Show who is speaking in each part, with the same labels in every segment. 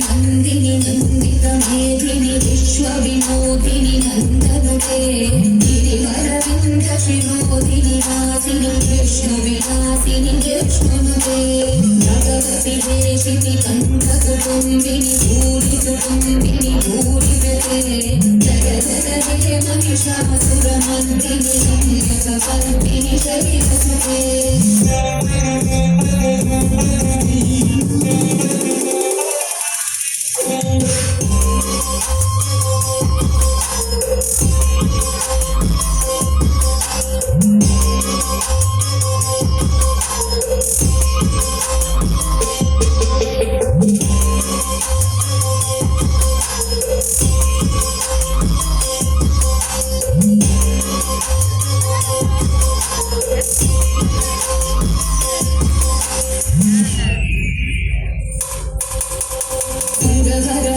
Speaker 1: ನಂದಿನಿ ನಂದಿತ ಮೇದಿನಿ ವಿಶ್ವವಿನೋದಿನಿ ನಂದನುತೆ ಗಿರಿವರವಿಂದ ಶಿರೋದಿನಿ ವಾಸಿನಿ ವಿಷ್ಣು ವಿಲಾಸಿನಿ ವಿಷ್ಣುನುತೆ ಭಗವತಿ ದೇಶಿನಿ ಕಂಠ ಕುಟುಂಬಿನಿ ಭೂರಿ ಕುಟುಂಬಿನಿ ಭೂರಿವತೆ ಜಗ ಜಗದೇ ಮಹಿಷಾಸುರ ಮಂದಿನಿ ಸಂಯಕ ಕಲ್ಪಿನಿ ಶರೀರಸುತೆ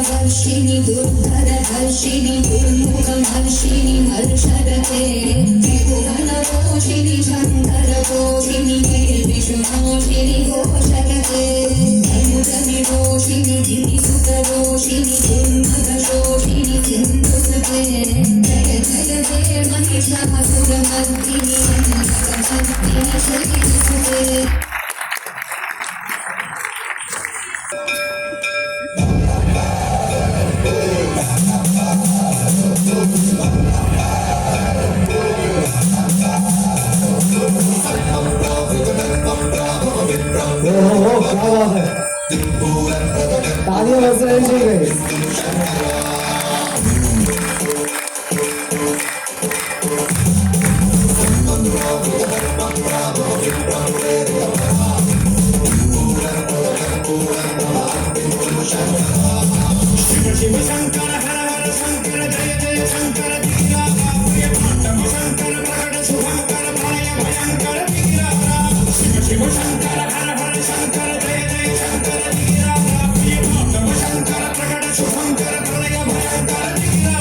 Speaker 1: हर्षिणी दुर्धर हर्षिणी दुर्मुखम हर्षिणी हर्षरते त्रिभुवन घोषिणी शंकर घोषिणी विष्णुघोषिणी घोषरते धनुज विरोषिणी धिरिसुत रोषिणी दुर्मद शोषिणी सिंधुसुते जय जय जय महिषासुर मर्दिनी शक्तिनी शक्तिसुते
Speaker 2: तालियां बज रही चाहिए शिव शंकर हर हर शंकर जय जय शंकर धीरा शंकर प्रकट शुभंकर भय भयंकर धीरा शिव शंकर हर हर शंकर जय जय शंकर धीरा शंकर प्रकट शुभंकर भय भयंकर धीरा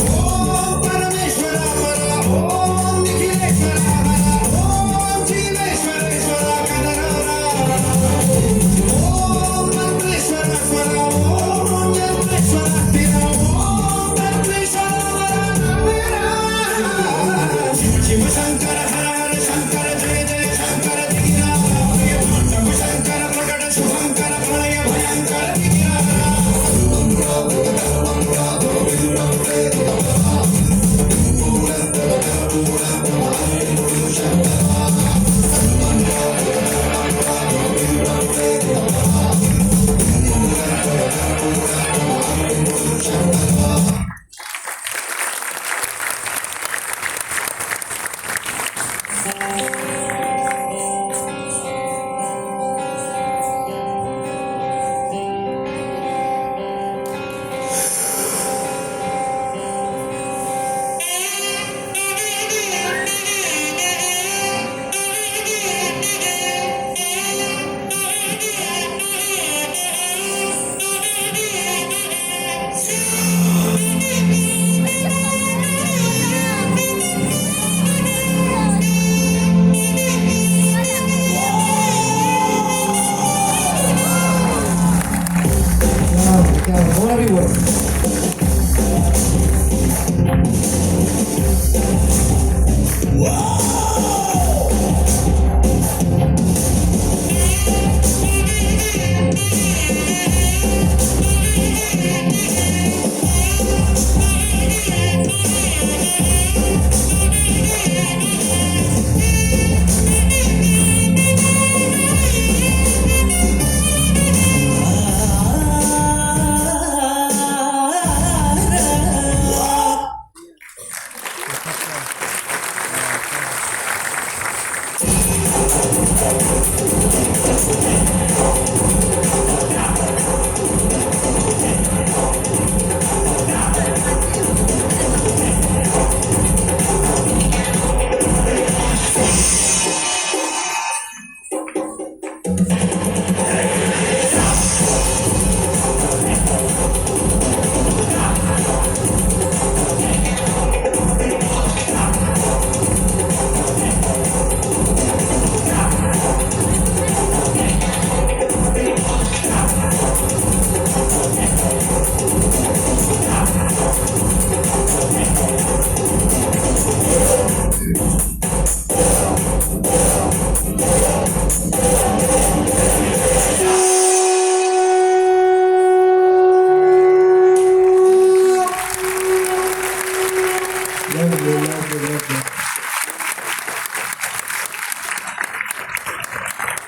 Speaker 2: ओम परमेश्वर हर ओम निखिलेश्वर हर ओम जीवेश्वरेश्वर कदर ओम मंत्रेश्वर स्वर ओम यज्ञेश्वर शिव शंकर हर हर शंकर जय जय शंकर धीरा शंकर प्रकट शुभंकर भय भयंकर धीरा
Speaker 1: Thank you.